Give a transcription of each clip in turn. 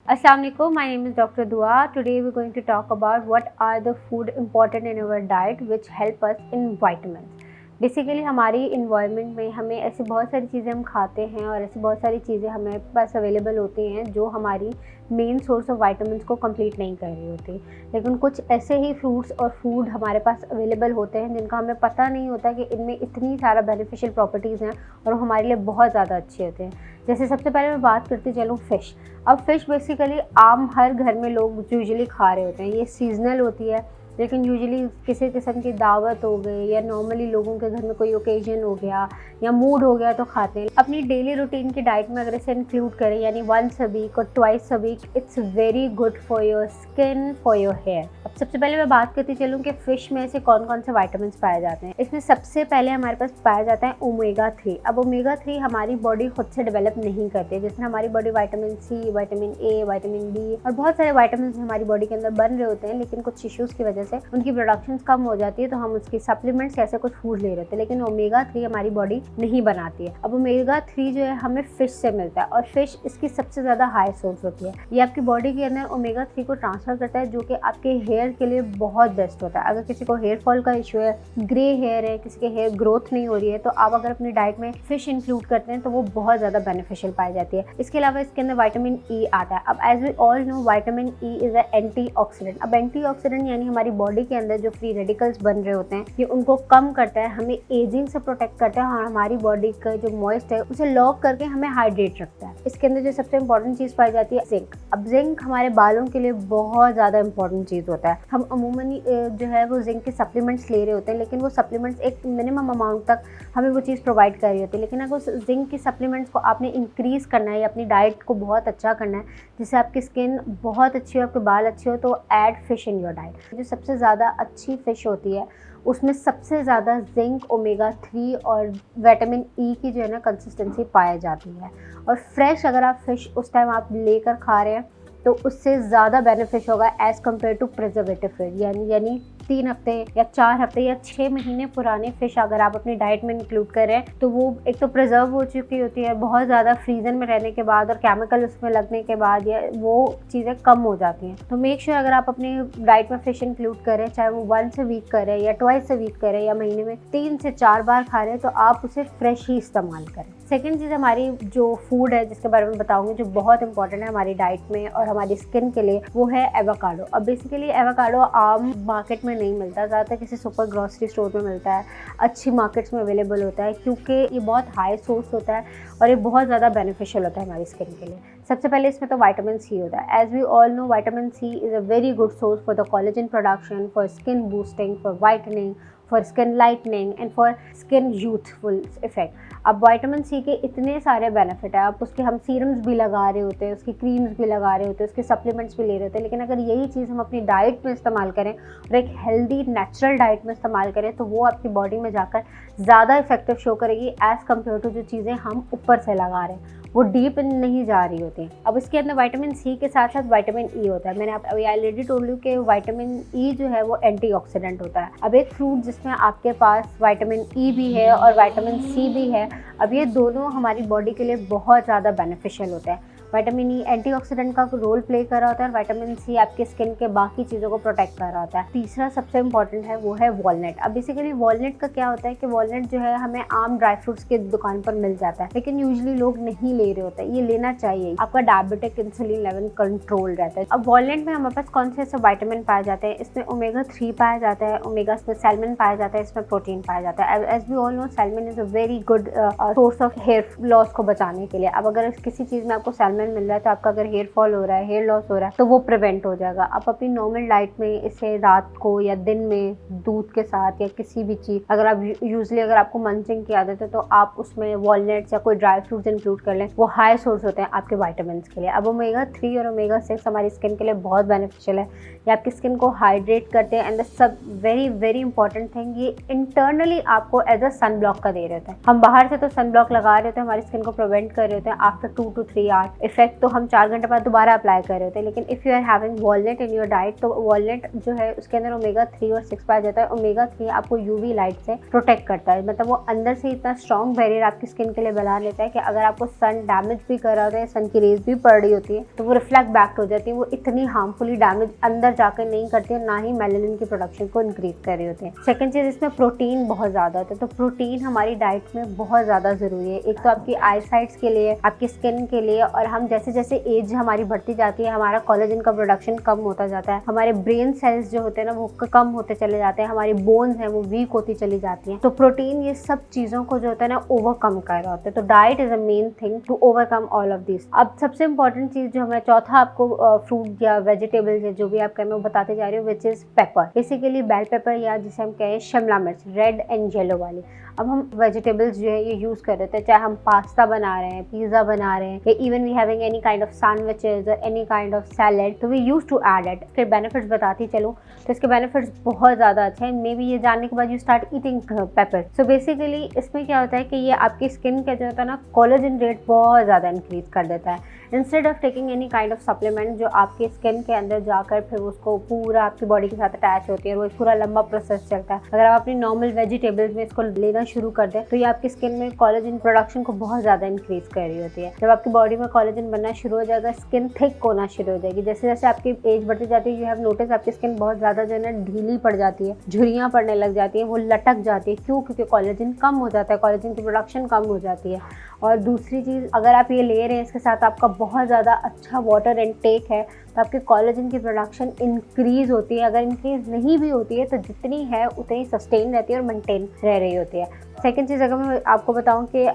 Assalamu alaikum. My name is Dr. Dua. Today we're going to talk about what are the food important in our diet which help us in vitamins. Basically हमारी environment में हमें ऐसी बहुत सारी चीज़ें हम खाते हैं और ऐसी बहुत सारी चीज़ें हमें पास अवेलेबल होती हैं जो हमारी मेन सोर्स ऑफ वाइटामिन को कंप्लीट नहीं कर रही होती। लेकिन कुछ ऐसे ही फ्रूट्स और फूड हमारे पास अवेलेबल होते हैं जिनका हमें पता नहीं होता कि इनमें इतनी सारा बेनिफिशियल प्रॉपर्टीज़ हैं और वो हमारे लिए बहुत ज़्यादा अच्छे होते हैं। जैसे सबसे पहले मैं बात करती चलूँ फ़िश। अब फ़िश बेसिकली आम हर घर में लोग यूजुअली खा रहे होते हैं। ये सीजनल होती है, लेकिन यूजुअली किसी किस्म की दावत हो गई या नॉर्मली लोगों के घर में कोई ओकेजन हो गया या मूड हो गया तो खाते हैं। अपनी डेली रूटीन की डाइट में अगर इसे इंक्लूड करें यानी वंस अ वीक और twice a week, it's very good for your skin, for your hair. अब सबसे पहले मैं बात करती चलूँ कि फ़िश में ऐसे कौन कौन से वाइटामिन पाए जाते हैं। इसमें सबसे पहले हमारे पास पाया जाता है ओमेगा 3। अब ओमेगा 3 हमारी बॉडी खुद से डेवलप नहीं करती है, जिसमें हमारी body vitamin C, vitamin A, vitamin D और बहुत सारे वाइटामिन हमारी बॉडी के अंदर बन रहे होते हैं, लेकिन कुछ इश्यूज़ की वजह से उनकी प्रोडक्शन कम हो जाती है तो हम उसकी सप्लीमेंट्स ऐसे कुछ फूड ले रहे थे, लेकिन ओमेगा 3 हमारी बॉडी नहीं बनाती है। अब ओमेगा 3 जो है हमें फिश से मिलता है और फिश इसकी सबसे ज़्यादा हाई सोर्स होती है। ये आपकी बॉडी के अंदर ओमेगा 3 को ट्रांसफ़र करता है जो कि आपके हेयर के लिए बहुत बेस्ट होता है। अगर किसी को हेयर फॉल का इशू है, ग्रे हेयर है, किसी के हेयर ग्रोथ नहीं हो रही है, तो आप अगर अपनी डाइट में फिश इंक्लूड करते हैं तो वो बहुत ज़्यादा बेनिफिशियल पाई जाती है। इसके अलावा इसके अंदर विटामिन ई आता है। अब as we all know vitamin E is a antioxidant. अब एंटीऑक्सीडेंट यानी हमारी बॉडी के अंदर जो फ्री रेडिकल्स बन रहे होते हैं ये उनको कम करता है, हमें एजिंग से प्रोटेक्ट करता है और हमारी बॉडी का जो मॉइस्ट है उसे लॉक करके हमें हाइड्रेट रखता है। इसके अंदर जो सबसे इंपॉर्टेंट चीज़ पाई जाती है जिंक। अब जिंक हमारे बालों के लिए बहुत ज़्यादा इंपॉर्टेंट चीज़ होता है। हम अमूमन जो है वो जिंक के सप्लीमेंट्स ले रहे होते हैं, लेकिन वो सप्लीमेंट्स एक मिनिमम अमाउंट तक हमें वो चीज़ प्रोवाइड कर रही होती है। लेकिन अगर उस जिंक की सप्लीमेंट्स को आपने इंक्रीज़ करना है या अपनी डाइट को बहुत अच्छा करना है जिससे आपकी स्किन बहुत अच्छी हो, आपके बाल अच्छे हो, तो add fish in your diet. जो सबसे ज़्यादा अच्छी फ़िश होती है उसमें सबसे ज़्यादा जिंक, ओमेगा 3 और विटामिन ई की जो है ना कंसिस्टेंसी पाई जाती है। और फ्रेश अगर आप फ़िश उस टाइम आप लेकर खा रहे हैं तो उससे ज़्यादा बेनिफिट होगा as compare to preservative feed. यानी 3 हफ्ते या 4 हफ्ते या 6 महीने पुराने फ़िश अगर आप अपनी डाइट में इंक्लूड करें तो वो एक तो प्रिजर्व हो चुकी होती है बहुत ज़्यादा फ्रीजर में रहने के बाद और केमिकल उसमें लगने के बाद, या वो चीज़ें कम हो जाती हैं। तो मेक श्योर अगर आप अपनी डाइट में फ़िश इंक्लूड करें, चाहे वो वंस अ वीक करें या ट्वाइस अ वीक करें या महीने में 3 से 4 बार खा रहे हैं, तो आप उसे फ्रेश ही इस्तेमाल करें। सेकेंड चीज़ हमारी जो फूड है जिसके बारे में बताऊँगी जो बहुत इंपॉर्टेंट है हमारी डाइट में और हमारी स्किन के लिए, वो है एवोकाडो। अब बेसिकली एवोकाडो आम मार्केट में नहीं मिलता, ज़्यादातर किसी सुपर ग्रॉसरी स्टोर में मिलता है, अच्छी मार्केट्स में अवेलेबल होता है क्योंकि ये बहुत हाई सोर्स होता है और ये बहुत ज़्यादा बेनिफिशियल होता है हमारी स्किन के लिए। सबसे पहले इसमें तो विटामिन सी होता है। As we all know vitamin C is a very good source for the collagen production, for skin boosting, for whitening, for skin lightening and for skin youthful effect. अब vitamin C के इतने सारे benefit है, अब उसके हम serums भी लगा रहे होते हैं, उसकी क्रीम्स भी लगा रहे होते हैं, उसके सप्लीमेंट्स भी ले रहे होते हैं, लेकिन अगर यही चीज़ हम अपनी डाइट में इस्तेमाल करें और एक हेल्दी नेचुरल डाइट में इस्तेमाल करें तो वो आपकी बॉडी में जाकर ज़्यादा इफेक्टिव शो करेगी एज़ कम्पेयर टू जो चीज़ें हम ऊपर से लगा रहे हैं, वो डीप इन नहीं जा रही होती हैं। अब इसके अंदर विटामिन सी के साथ साथ विटामिन ई होता है। मैंने अभी ऑलरेडी टोल्ड यू कि विटामिन ई जो है वो एंटीऑक्सीडेंट होता है। अब एक फ्रूट जिसमें आपके पास विटामिन ई भी है और विटामिन सी भी है, अब ये दोनों हमारी बॉडी के लिए बहुत ज़्यादा बेनिफिशियल होता है। विटामिन ई एंटीऑक्सीडेंट का रोल प्ले कर रहा होता है और विटामिन सी आपके स्किन के बाकी चीज़ों को प्रोटेक्ट कर रहा होता है। तीसरा सबसे इंपॉर्टेंट है वो है वॉलनट। अब बेसिकली वॉलनट का क्या होता है कि वॉलनट जो है हमें आम ड्राई फ्रूट्स की दुकान पर मिल जाता है, लेकिन यूजुअली लोग नहीं ले रहे होते। ये लेना चाहिए, आपका डायबिटिक इंसुलिन लेवल कंट्रोल रहता है। अब वॉलनट में हमारे पास कौन से ऐसे विटामिन पाए जाते हैं? इसमें ओमेगा 3 पाया जाता है, ओमेगा में सैल्मन पाया जाता है, इसमें प्रोटीन पाया जाता है। As we all know salmon is a very good source of hair loss को बचाने के लिए। अब अगर किसी चीज़ में आपको सैल्मन मिल रहा है तो आपका अगर हेयर फॉल हो रहा है, हेयर लॉस हो रहा है, तो वो प्रिवेंट हो जाएगा। आप अपनी नॉर्मल डाइट में इसे रात को या दिन में दूध के साथ या किसी भी चीज़, अगर आप यूजुअली अगर आपको मंचिंग की आदत है तो आप उसमें वॉलनट्स या कोई ड्राई फ्रूट्स इंक्लूड कर लें, वो हाई सोर्स होते हैं आपके विटामिन के लिए। अब ओमेगा 3 और ओमेगा 6 हमारी स्किन के लिए बहुत बेनिफिशियल है। ये आपकी स्किन को हाइड्रेट करते हैं and the sub very very important thing, ये इंटरनली आपको एज अ सन ब्लॉक का दे रहे होते हैं। हम बाहर से तो सन ब्लॉक लगा रहे होते हैं, हमारी स्किन को प्रिवेंट कर रहे होते हैं आफ्टर 2 to 3 आवर्स। इफेक्ट तो हम 4 घंटे बाद दोबारा अप्लाई कर रहे होते हैं। लेकिन if you are having walnut in your diet, तो वॉलनट जो है उसके अंदर ओमेगा 3 और 6 पाया जाता है। ओमेगा 3 आपको यूवी लाइट से प्रोटेक्ट करता है, मतलब वो अंदर से इतना स्ट्रॉन्ग बैरियर आपकी स्किन के लिए बना लेता है कि अगर आपको सन डैमेज भी कर रहा होता है, सन की रेज भी पड़ रही होती है, तो वो रिफ्लेक्ट बैक हो जाती है। वो इतनी हार्मफुली डैमेज अंदर जाकर नहीं करती है, ना ही मेलानिन की प्रोडक्शन को इंक्रीज कर रही होती है। सेकंड चीज़, इसमें प्रोटीन बहुत ज़्यादा होता है, तो प्रोटीन हमारी डाइट में बहुत ज़्यादा ज़रूरी है। एक तो आपकी आई साइट्स के लिए, आपकी स्किन के लिए, और हम जैसे जैसे एज हमारी बढ़ती जाती है, हमारा कोलेजन का प्रोडक्शन कम होता जाता है, हमारे ब्रेन सेल्स जो होते हैं ना वो कम होते चले जाते हैं, हमारी बोन्स हैं वो वीक होती चली जाती हैं। तो प्रोटीन ये सब चीज़ों को जो होता है ना ओवरकम कर रहा होता है। तो diet is a main thing to overcome all of this. अब सबसे इंपॉर्टेंट चीज़ जो हमें चौथा आपको फ्रूट या वेजिटेबल्स है जो भी आप कहें मैं बताते जा रही हूँ, which is pepper, basically bell pepper या जिसे हम कहें शिमला मिर्च, रेड एंड येलो वाली। अब हम वेजिटेबल्स जो है ये यूज़ कर रहे थे, चाहे हम पास्ता बना रहे हैं, पिज़्ज़ा बना रहे हैं, या even we having any kind of sandwiches और एनी काइंड ऑफ सैलेड, तो we use to add it. इसके बेनिफिट्स बताती चलूँ तो इसके बेनिफिट्स बहुत ज़्यादा अच्छे हैं। मे बी ये जानने के बाद you start eating paper. So basically इसमें क्या होता है कि ये आपकी स्किन का जो होता है ना कोलेजन रेट बहुत ज़्यादा इंक्रीज कर देता है। Instead of taking any kind of supplement जो आपके स्किन के अंदर जाकर फिर उसको पूरा आपकी बॉडी के साथ अटैच होती है और वो पूरा लंबा प्रोसेस चलता है, अगर आप अपनी नॉर्मल वेजिटेबल्स में इसको लेना शुरू कर दें तो ये आपकी स्किन में कोलेजन प्रोडक्शन को बहुत ज़्यादा इंक्रीज कर रही होती है। जब आपकी बॉडी में कोलेजन बनना शुरू हो जाएगा, स्किन थिक होना शुरू हो जाएगी। जैसे जैसे आपकी एज बढ़ती जाती है, यू हैव नोटिस आपकी स्किन बहुत ज़्यादा जो है ना ढीली पड़ जाती है, झुर्रियाँ पड़ने लग जाती है, वो लटक जाती है। क्यों? क्योंकि कोलेजन कम हो जाता है, कोलेजन की प्रोडक्शन कम हो जाती है। और दूसरी चीज़, अगर आप ये ले रहे हैं इसके साथ आपका बहुत ज़्यादा अच्छा वाटर इनटेक है तो आपके कोलेजन की प्रोडक्शन इंक्रीज़ होती है। अगर इंक्रीज़ नहीं भी होती है तो जितनी है उतनी सस्टेन रहती है और मेंटेन रह रही होती है। सेकेंड चीज़, अगर मैं आपको बताऊं कि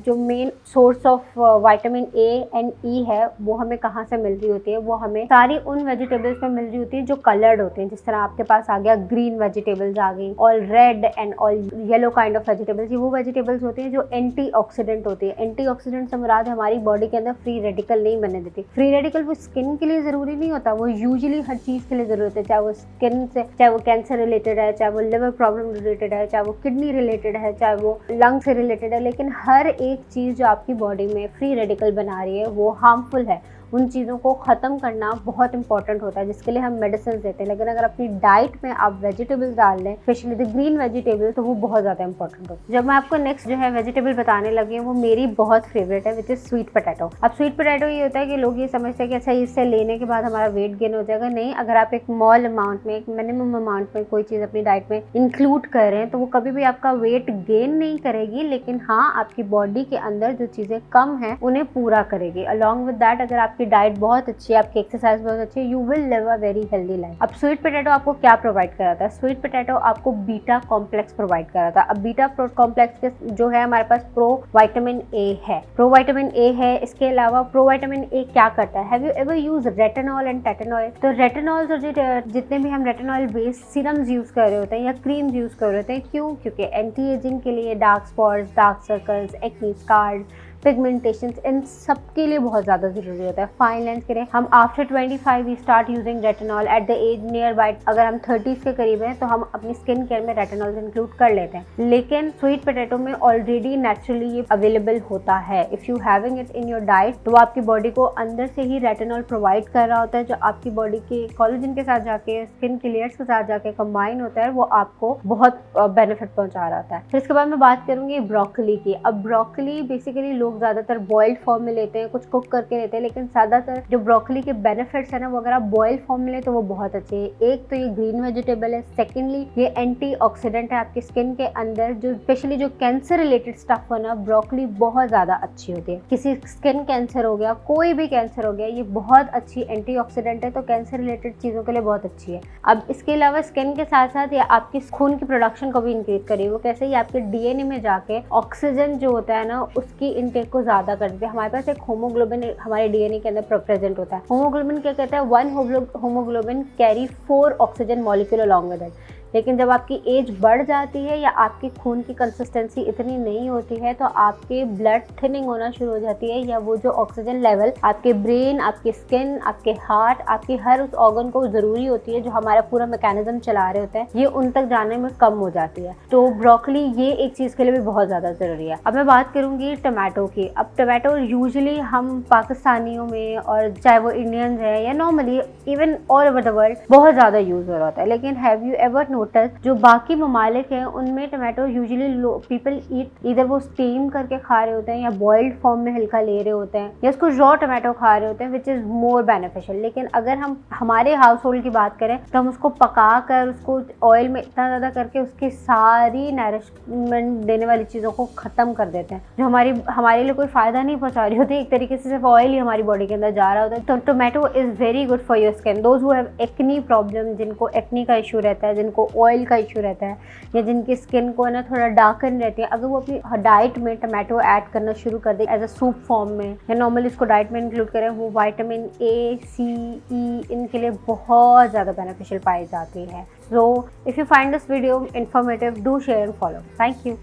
जो main source of vitamin A and E है वो हमें कहाँ से मिल रही होती है, वो हमें सारी उन वेजिटेबल्स में मिल रही होती है जो कलर्ड होते हैं। जिस तरह आपके पास आ गया ग्रीन वेजिटेबल्स आ गई, all red and all yellow kind of vegetables. ये वो वेजिटेबल्स होती हैं जो एंटीऑक्सीडेंट होती है। एंटीऑक्सीडेंट से मुराद हमारी बॉडी के अंदर फ्री रेडिकल नहीं बनने देती। फ्री रेडिकल वो स्किन के लिए ज़रूरी नहीं होता, वो यूजुअली हर चीज़ के लिए ज़रूरी होता है, चाहे वो स्किन से, चाहे वो कैंसर रिलेटेड है, चाहे वो लिवर प्रॉब्लम रिलेटेड है, चाहे वो किडनी रिलेटेड है, चाहे वो लंग से रिलेटेड है। लेकिन हर एक चीज़ जो आपकी बॉडी में फ्री रेडिकल बना रही है वो हार्मफुल है। उन चीज़ों को ख़त्म करना बहुत इंपॉर्टेंट होता है, जिसके लिए हम मेडिसिन देते हैं। लेकिन अगर अपनी डाइट में आप वेजिटेबल्स डाल लें, स्पेशली द ग्रीन वेजिटेबल, तो वो बहुत ज़्यादा इंपॉर्टेंट होता है। जब मैं आपको नेक्स्ट जो है वेजिटेबल बताने लगी हूँ वो मेरी बहुत फेवरेट है, विच इज़ स्वीट पोटैटो। अब स्वीट पोटैटो ये होता है कि लोग ये समझते हैं कि अच्छा इससे लेने के बाद हमारा वेट गेन हो जाएगा। नहीं, अगर आप एक स्मॉल अमाउंट में, एक मिनिमम अमाउंट में कोई चीज़ अपनी डाइट में इंक्लूड कर रहे हैं तो वो कभी भी आपका वेट गेन नहीं करेगी, लेकिन हाँ आपकी बॉडी के अंदर जो चीज़ें कम हैं उन्हें पूरा करेगी। अलॉन्ग विद दैट, अगर आपकी डाइट बहुत अच्छी है, आपकी एक्सरसाइज बहुत अच्छी है, you will live a very healthy life. अब स्वीट पोटैटो आपको क्या प्रोवाइड कराता है? स्वीट पोटैटो आपको बीटा कॉम्प्लेक्स प्रोवाइड कराता है। अब बीटा कॉम्प्लेक्स के जो है हमारे पास प्रो विटामिन ए है, प्रो विटामिन ए है। इसके अलावा प्रो विटामिन ए क्या करता है? Have you ever use retinol and टेटेनॉल? तो रेटिनॉल और जितने भी हम रेटिनॉल बेस्ड सीरम्स यूज कर रहे होते हैं या क्रीम्स यूज कर रहे होते हैं, क्यों? क्योंकि एंटी एजिंग के लिए, dark spots, dark circles, acne scars, pigmentation, इन सब के लिए बहुत ज़्यादा ज़रूरी होता है। फाइन लाइंस के लिए हम after 25 we start using retinol. At the age near by, अगर हम 30s के करीब हैं तो हम अपनी स्किन केयर में रेटिनॉल इंक्लूड कर लेते हैं। लेकिन स्वीट पोटैटो में ऑलरेडी नेचुरली ये अवेलेबल होता है। If you having it in your diet, तो आपकी बॉडी को अंदर से ही रेटिनॉल प्रोवाइड कर रहा होता है, जो आपकी बॉडी के कोलेजन के साथ जाके, स्किन के लेयर्स के साथ जाके कंबाइन होता है, वो आपको बहुत बेनिफिट पहुंचा रहा होता है। फिर इसके बाद मैं बात करूंगी ब्रोकली की। अब ब्रोकली बेसिकली लोग ज़्यादातर बॉइल्ड फॉर्म में लेते हैं, कुछ कुक करके लेते हैं, लेकिन ज़्यादातर जो ब्रोकली के बेनिफिट्स है ना, वो अगर आप बॉइल्ड फॉर्म में लें तो वो बहुत अच्छे हैं। एक तो ये ग्रीन वेजिटेबल है, सेकेंडली ये एंटीऑक्सीडेंट है आपकी स्किन के अंदर। जो स्पेशली जो कैंसर रिलेटेड स्टफ हो ना, ब्रोकली बहुत ज़्यादा अच्छी होती है। किसी स्किन कैंसर हो गया, कोई भी कैंसर हो गया, ये बहुत अच्छी एंटीऑक्सीडेंट है, तो कैंसर रिलेटेड चीज़ों के लिए बहुत अच्छी है। अब इसके अलावा स्किन के साथ साथ ये आपकी खून की प्रोडक्शन को भी इंक्रीज करेगी। वो कैसे? ये आपके डीएनए में जाके ऑक्सीजन जो होता है ना उसकी इनटेक को ज़्यादा कर देते हैं। हमारे पास एक होमोग्लोबिन हमारे डीएनए के अंदर प्रेजेंट होता है। होमोग्लोबिन क्या कहता है? 1 haemoglobin carry 4 oxygen molecule along with it. लेकिन जब आपकी एज बढ़ जाती है या आपके खून की कंसिस्टेंसी इतनी नहीं होती है तो आपके ब्लड थिनिंग होना शुरू हो जाती है, या वो जो ऑक्सीजन लेवल आपके ब्रेन, आपके स्किन, आपके हार्ट, आपके हर उस ऑर्गन को ज़रूरी होती है जो हमारा पूरा मैकेनिज्म चला रहे होते हैं, ये उन तक जाने में कम हो जाती है। तो ब्रोकली ये एक चीज़ के लिए भी बहुत ज़्यादा ज़रूरी है। अब मैं बात करूँगी टमाटो की। अब टमाटो यूजुअली हम पाकिस्तानियों में, और चाहे वो इंडियंस है या normally even all over the world, बहुत ज़्यादा यूज़ हो रहा होता है। लेकिन हैव यू एवर नोटिस जो बाकी ममालिक हैं उनमें टमाटो यूजुअली पीपल ईट, इधर वो स्टीम करके खा रहे होते हैं या बॉइल्ड फॉर्म में हल्का ले रहे होते हैं या उसको रॉ टमाटो खा रहे होते हैं, विच इज़ मोर बेनिफिशियल। लेकिन अगर हम हमारे हाउस होल्ड की बात करें तो हम उसको पका कर, उसको ऑयल में इतना ज़्यादा करके उसकी सारी नरिशमेंट देने वाली चीज़ों को ख़त्म कर देते हैं जो हमारे लिए कोई फ़ायदा नहीं पहुँचा रही होती। एक तरीके से सिर्फ ऑयल ही हमारी बॉडी के अंदर जा रहा होता है। तो tomato is very good for your skin. Those who have acne problem, जिनको एक्नी का इशू रहता है, जिनको ऑयल का इशू रहता है, या जिनकी स्किन को ना थोड़ा डार्कन रहती है, अगर वो अपनी डाइट में टमाटो ऐड करना शुरू कर दे एज अ सूप फॉर्म में, या नॉर्मली इसको डाइट में इंक्लूड करें, वो विटामिन A, C, E इनके लिए बहुत ज़्यादा बेनिफिशियल पाई जाती है। So if you find this video informative, do share and follow. Thank you.